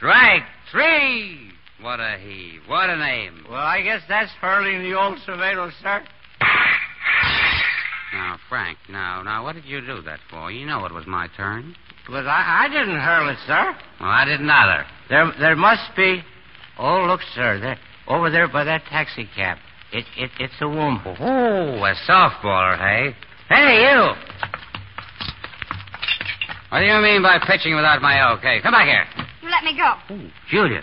Strike 3. What a heave. What a name. Well, I guess that's hurling the old surveillance, sir. Now, Frank, now, what did you do that for? You know it was my turn. But I didn't hurl it, sir. Well, I didn't either. There must be... Oh, look, sir. There, over there by that taxi cab. It's a woman. Oh, a softballer, hey? Hey, you! What do you mean by pitching without my okay? Come back here. You let me go. Oh, Julia.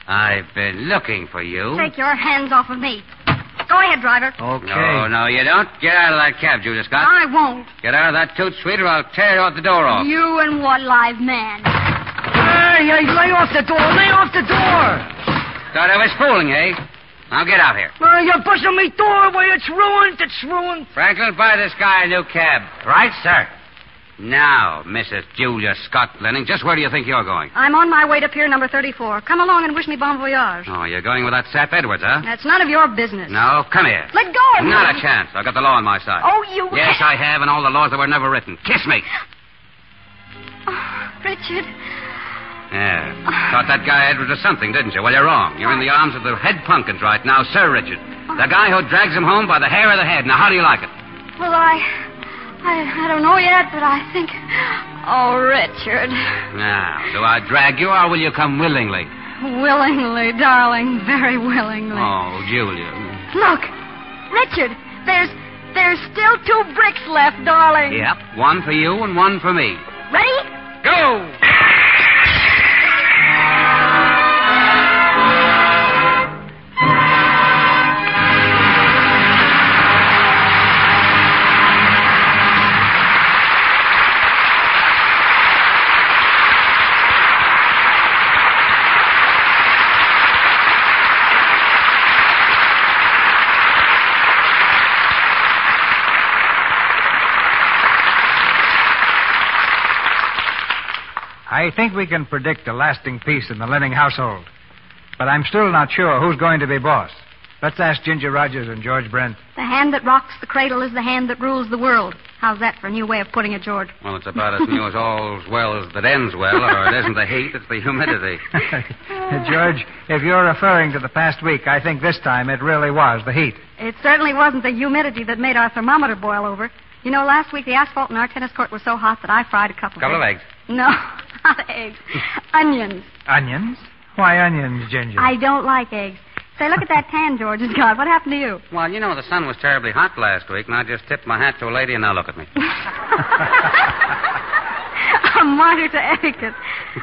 I've been looking for you. Take your hands off of me. Go ahead, driver. Okay. No, you don't. Get out of that cab, Julia Scott. I won't. Get out of that toot suite or I'll tear the door off. You and what live man? Hey, lay off the door. Lay off the door. Thought I was fooling, eh? Now get out here. You're pushing me door. Why, it's ruined. It's ruined. Franklin, buy this guy a new cab. Right, sir. Now, Mrs. Julia Scott Lenning, just where do you think you're going? I'm on my way to Pier number 34. Come along and wish me bon voyage. Oh, you're going with that sap Edwards, huh? That's none of your business. No, come here. Let go of me. Not a chance. I've got the law on my side. Oh, you... Yes, I have, and all the laws that were never written. Kiss me. Oh, Richard. Yeah. Thought that guy Edwards was something, didn't you? Well, you're wrong. You're in the arms of the head pumpkins right now, Sir Richard. The guy who drags him home by the hair of the head. Now, how do you like it? Well, I don't know yet, but I think... Oh, Richard. Now, do I drag you, or will you come willingly? Willingly, darling, very willingly. Oh, Julia. Look, Richard, there's still 2 bricks left, darling. Yep, one for you and one for me. Ready? Go! I think we can predict a lasting peace in the Lenning household. But I'm still not sure who's going to be boss. Let's ask Ginger Rogers and George Brent. The hand that rocks the cradle is the hand that rules the world. How's that for a new way of putting it, George? Well, it's about as new as all's well as that ends well, or it isn't the heat, it's the humidity. George, if you're referring to the past week, I think this time it really was the heat. It certainly wasn't the humidity that made our thermometer boil over. You know, last week the asphalt in our tennis court was so hot that I fried a couple of eggs. No, not eggs. Onions. Onions? Why onions, Ginger? I don't like eggs. Say, look at that tan George has got. What happened to you? Well, you know, the sun was terribly hot last week, and I just tipped my hat to a lady, and now look at me. A martyr to etiquette.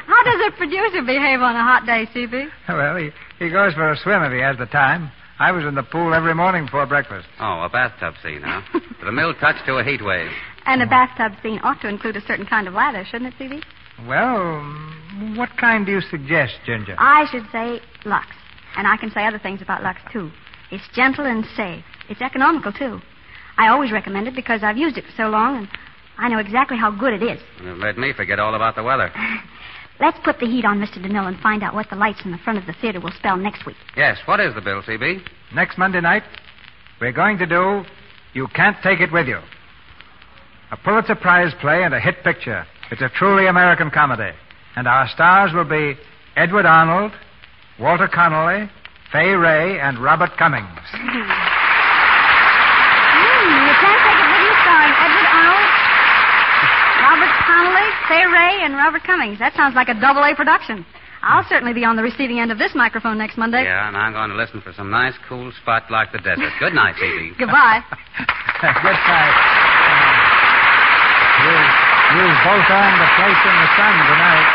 How does a producer behave on a hot day, C.B.? Well, he goes for a swim if he has the time. I was in the pool every morning before breakfast. Oh, a bathtub scene, huh? The mill touch to a heat wave. And a bathtub scene ought to include a certain kind of lather, shouldn't it, C.B.? Well, what kind do you suggest, Ginger? I should say Lux. And I can say other things about Lux, too. It's gentle and safe. It's economical, too. I always recommend it because I've used it for so long, and I know exactly how good it is. You've made me forget all about the weather. Let's put the heat on Mr. DeMille and find out what the lights in the front of the theater will spell next week. Yes, what is the bill, C.B.? Next Monday night, we're going to do You Can't Take It With You. A Pulitzer Prize play and a hit picture. It's a truly American comedy. And our stars will be Edward Arnold, Walter Connolly, Fay Ray, and Robert Cummings. You Can't Take It With You, starring Edward Arnold, Robert Connolly, Fay Ray, and Robert Cummings. That sounds like a double-A production. I'll certainly be on the receiving end of this microphone next Monday. Yeah, and I'm going to listen for some nice, cool spot like the desert. Good night, C.B. Goodbye. Good night. You've both earned a place in the sun tonight.